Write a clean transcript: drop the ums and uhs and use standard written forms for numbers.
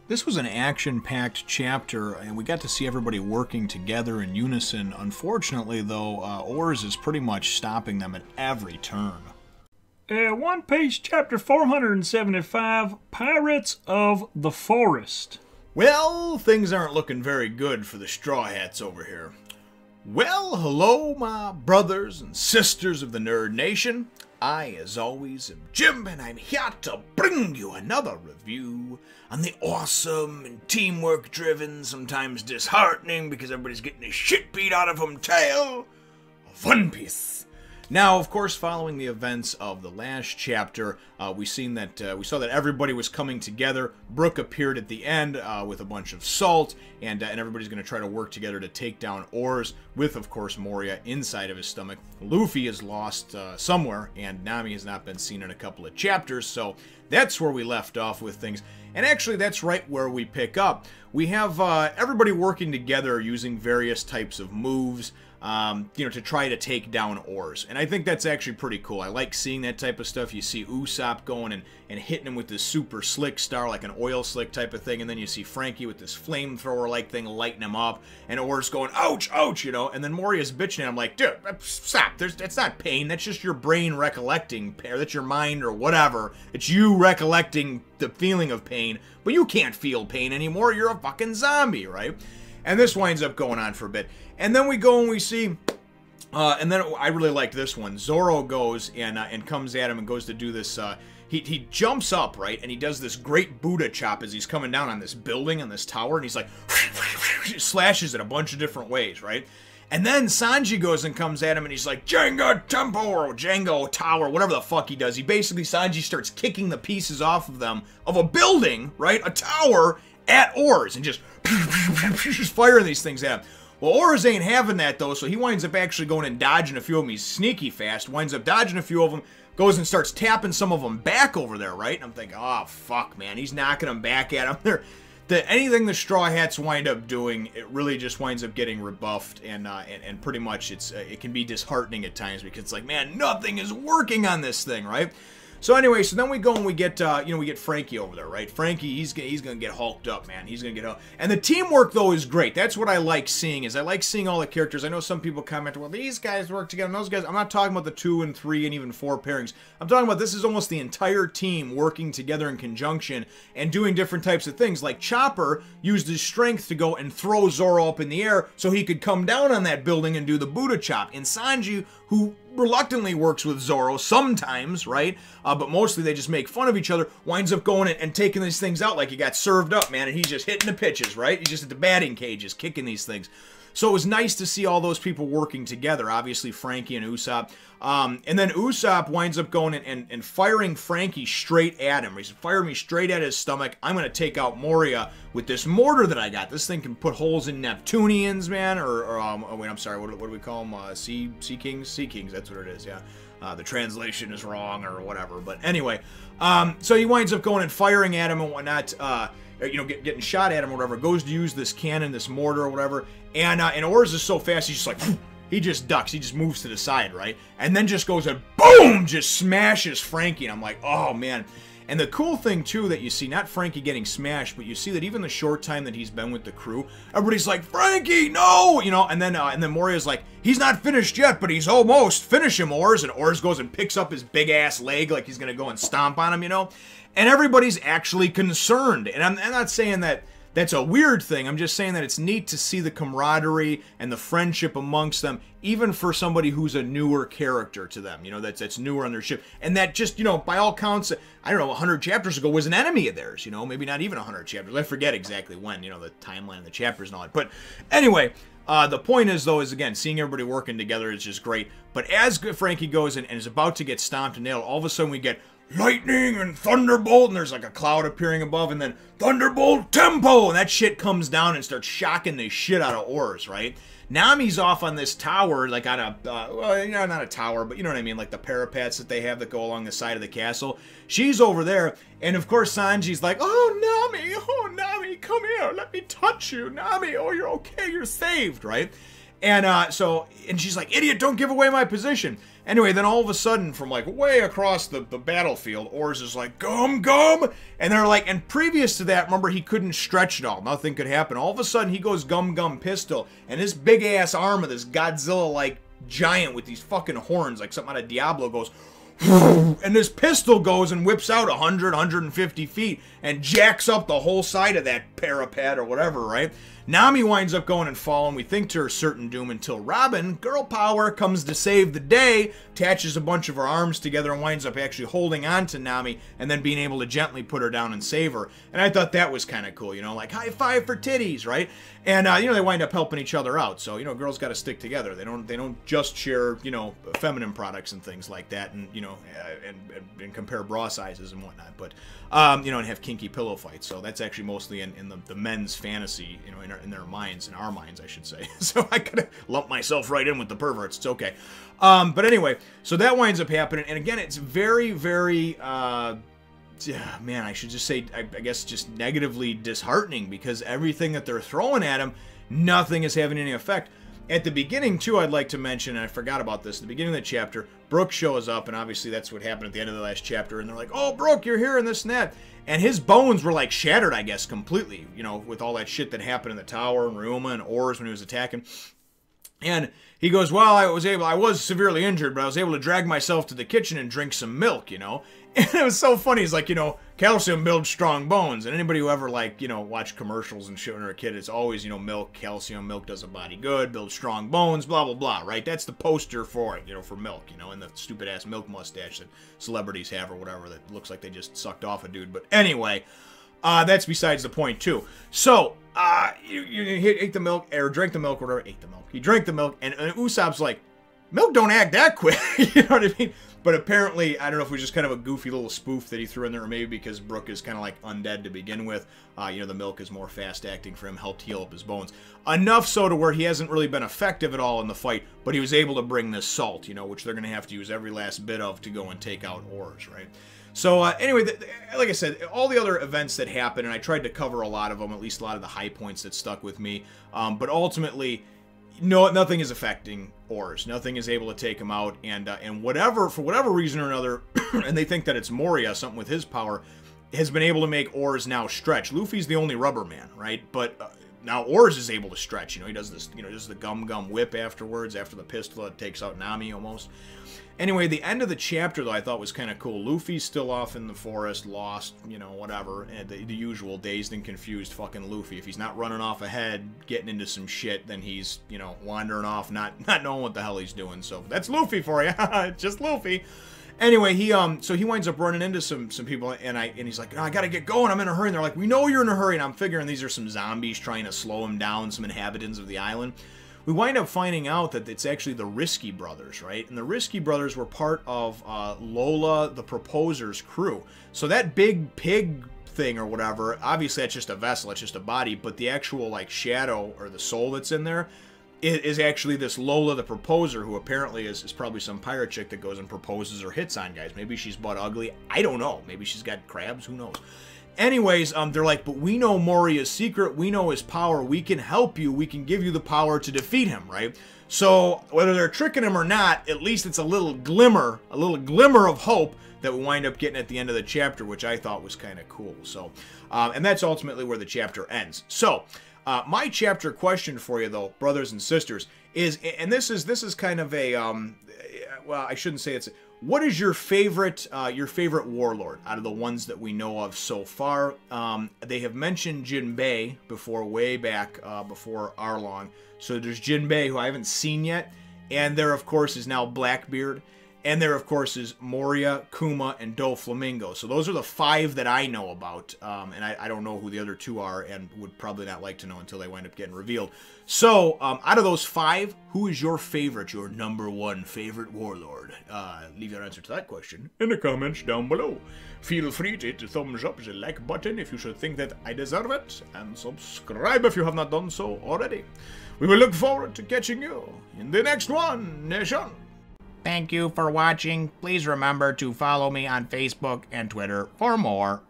This was an action-packed chapter, and we got to see everybody working together in unison. Unfortunately, though, Oars is pretty much stopping them at every turn. One Piece chapter 475, Pirates of the Forest. Well, things aren't looking very good for the Straw Hats over here. Well, hello, my brothers and sisters of the Nerd Nation. I, as always, am Jim, and I'm here to bring you another review on the awesome and teamwork-driven, sometimes disheartening because everybody's getting the shit beat out of them, tale of One Piece. Now, of course, following the events of the last chapter, we saw that everybody was coming together. Brook appeared at the end with a bunch of salt, and everybody's going to try to work together to take down Oars, with, of course, Moria inside of his stomach. Luffy is lost somewhere, and Nami has not been seen in a couple of chapters, so that's where we left off with things. And actually, that's right where we pick up. We have everybody working together using various types of moves, to try to take down Oars. And I think that's actually pretty cool. I like seeing that type of stuff. You see Usopp going and hitting him with this super slick star, like an oil slick type of thing, and then you see Frankie with this flamethrower-like thing lighting him up, and Oars going, ouch, ouch, and then Moria's bitching at him like, dude, stop, that's not pain, that's just your brain recollecting, or that's your mind or whatever. It's you recollecting the feeling of pain, but you can't feel pain anymore, you're a fucking zombie, right? And this winds up going on for a bit. And then we go and we see, and then I really liked this one. Zoro goes and comes at him and goes to do this, he jumps up, right, and he does this great Buddha chop as he's coming down on this building, on this tower, and he's like, slashes it a bunch of different ways, right? And then Sanji goes and comes at him and he's like, Jenga Temple, or Django Tower, whatever the fuck he does. Sanji starts kicking the pieces off of them, of a building, right, a tower, at Oars, and just firing these things at him. Well, Oars ain't having that, though, so he winds up actually going and dodging a few of them. He's sneaky fast, winds up dodging a few of them, goes and starts tapping some of them back over there, right? And I'm thinking, oh, fuck, man, he's knocking them back at him. Anything the Straw Hats wind up doing, it really just winds up getting rebuffed, and pretty much it can be disheartening at times, because it's like, man, nothing is working on this thing, right? So anyway, so then we go and we get, we get Frankie over there, right? Frankie, he's gonna get hulked up, man. He's gonna get hulked. And the teamwork, though, is great. That's what I like seeing, is I like seeing all the characters. I know some people comment, well, these guys work together, and those guys. I'm not talking about the 2 and 3 and even 4 pairings. I'm talking about this is almost the entire team working together in conjunction and doing different types of things. Like Chopper used his strength to go and throw Zoro up in the air so he could come down on that building and do the Buddha chop. And Sanji, who reluctantly works with Zoro sometimes, right? But mostly they just make fun of each other, winds up going and taking these things out like he got served up, man, and he's just hitting the pitches, right? He's just at the batting cages, kicking these things. So it was nice to see all those people working together, obviously Frankie and Usopp. And then Usopp winds up going and firing Frankie straight at him. He's firing me straight at his stomach. I'm going to take out Moria with this mortar that I got. This thing can put holes in Neptunians, man, oh wait, I'm sorry, what do we call them? Sea Kings? Sea Kings, that's what it is, yeah. The translation is wrong or whatever, but anyway. So he winds up going and firing at him and whatnot, getting shot at him or whatever, goes to use this cannon, this mortar or whatever, and Oars is so fast, he's just like, he just ducks, he just moves to the side, right? And then just goes and boom, just smashes Frankie, and I'm like, oh man. And the cool thing, too, that you see, not Frankie getting smashed, but you see that even the short time that he's been with the crew, everybody's like, Frankie, no! And then Moria's like, he's not finished yet, but he's almost. Finish him, Oars. And Oars goes and picks up his big-ass leg like he's going to go and stomp on him, And everybody's actually concerned. And I'm not saying that that's a weird thing. I'm just saying that it's neat to see the camaraderie and the friendship amongst them, even for somebody who's a newer character to them, that's newer on their ship. And that just, by all counts, I don't know, 100 chapters ago was an enemy of theirs, maybe not even 100 chapters. I forget exactly when, the timeline of the chapters and all that. But anyway, the point is, though, again, seeing everybody working together is just great. But as Frankie goes and is about to get stomped and nailed, all of a sudden we get lightning and thunderbolt, and there's like a cloud appearing above, and then thunderbolt tempo, and that shit comes down and starts shocking the shit out of Oars, right? Nami's off on this tower, like on a, not a tower, but you know what I mean, like the parapets that they have that go along the side of the castle. She's over there, and of course Sanji's like, oh Nami, come here, let me touch you, Nami, oh, you're okay, you're saved, right? And and she's like, idiot, don't give away my position. Anyway, then all of a sudden, from like way across the battlefield, Oars is like, gum, gum. And they're like, and previous to that, remember, he couldn't stretch at all. Nothing could happen. All of a sudden, he goes gum, gum, pistol. And this big ass arm of this Godzilla-like giant with these fucking horns, like something out of Diablo, goes, and this pistol goes and whips out 100, 150 feet and jacks up the whole side of that parapet or whatever, right? Nami winds up going and falling, we think, to her certain doom until Robin, girl power, comes to save the day, attaches a bunch of her arms together and winds up actually holding on to Nami and then being able to gently put her down and save her. And I thought that was kind of cool, you know, like high five for titties, right? And, you know, they wind up helping each other out. So, you know, girls got to stick together. They don't just share, you know, feminine products and things like that and, you know, and compare bra sizes and whatnot. But, you know, and have kinky pillow fights. So that's actually mostly in the men's fantasy, you know, in their minds, in our minds, I should say. So I gotta lump myself right in with the perverts. It's okay. But anyway, so that winds up happening. And again, it's very, very, yeah, man, I should just say, I guess just negatively disheartening because everything that they're throwing at him, nothing is having any effect. At the beginning, too, I'd like to mention, and I forgot about this, at the beginning of the chapter, Brook shows up, and obviously that's what happened at the end of the last chapter, and they're like, oh, Brook, you're here, and this and that. And his bones were, like, shattered, I guess, completely, you know, with all that shit that happened in the tower, and Ryuma, and Oars when he was attacking. And he goes, well, I was severely injured, but I was able to drag myself to the kitchen and drink some milk, you know. And it was so funny. He's like, you know, calcium builds strong bones. And anybody who ever, like, you know, watched commercials and shit when they're a kid, it's always, you know, milk, calcium, milk does a body good, builds strong bones, blah, blah, blah, right? That's the poster for it, you know, for milk, you know, and the stupid-ass milk mustache that celebrities have or whatever that looks like they just sucked off a dude. But anyway, that's besides the point, too. So, you ate the milk, or drank the milk, or whatever, ate the milk. He drank the milk, and Usopp's like, milk don't act that quick, you know what I mean? But apparently, I don't know if it was just kind of a goofy little spoof that he threw in there, or maybe because Brook is kind of like undead to begin with. You know, the milk is more fast-acting for him, helped heal up his bones. Enough so to where he hasn't really been effective at all in the fight, but he was able to bring this salt, you know, which they're going to have to use every last bit of to go and take out Oars, right? So, anyway, like I said, all the other events that happened, and I tried to cover a lot of them, at least a lot of the high points that stuck with me, but ultimately, no, nothing is affecting Oars. Nothing is able to take him out, and for whatever reason or another, and they think that it's Moria, something with his power, has been able to make Oars now stretch. Luffy's the only rubber man, right? But now Oars is able to stretch. You know, he does this, you know, does the gum whip afterwards, after the pistol that takes out Nami almost. Anyway, the end of the chapter, though, I thought was kind of cool. Luffy's still off in the forest, lost, you know, whatever. And the usual dazed and confused fucking Luffy. If he's not running off ahead, getting into some shit, then he's, you know, wandering off, not knowing what the hell he's doing. So that's Luffy for you. It's just Luffy. Anyway, so he winds up running into some people, and he's like, oh, I gotta get going, I'm in a hurry. And they're like, we know you're in a hurry. And I'm figuring these are some zombies trying to slow him down, some inhabitants of the island. We wind up finding out that it's actually the Risky Brothers, right? And the Risky Brothers were part of Lola the Proposer's crew. So that big pig thing or whatever, obviously that's just a vessel, it's just a body, but the actual, like, shadow or the soul that's in there is actually this Lola the Proposer, who apparently is probably some pirate chick that goes and proposes or hits on guys. Maybe she's butt ugly. I don't know. Maybe she's got crabs. Who knows? Anyways, they're like, but we know Moria's secret, we know his power, we can help you, we can give you the power to defeat him, right? So, whether they're tricking him or not, at least it's a little glimmer of hope that we wind up getting at the end of the chapter, which I thought was kind of cool. So, and that's ultimately where the chapter ends. So, my chapter question for you, though, brothers and sisters, is, and this is kind of a, well, I shouldn't say it's, what is your favorite warlord out of the ones that we know of so far? They have mentioned Jinbei before, way back before Arlong. So there's Jinbei, who I haven't seen yet, and there, of course, is now Blackbeard, and there, of course, is Moria, Kuma, and Doflamingo. So those are the 5 that I know about, and I don't know who the other 2 are, and would probably not like to know until they wind up getting revealed. So, out of those 5, who is your favorite, your #1 favorite warlord? Leave your answer to that question in the comments down below. Feel free to hit the thumbs up, the like button if you should think that I deserve it, and subscribe if you have not done so already. We will look forward to catching you in the next one, Nation. Thank you for watching. Please remember to follow me on Facebook and Twitter for more.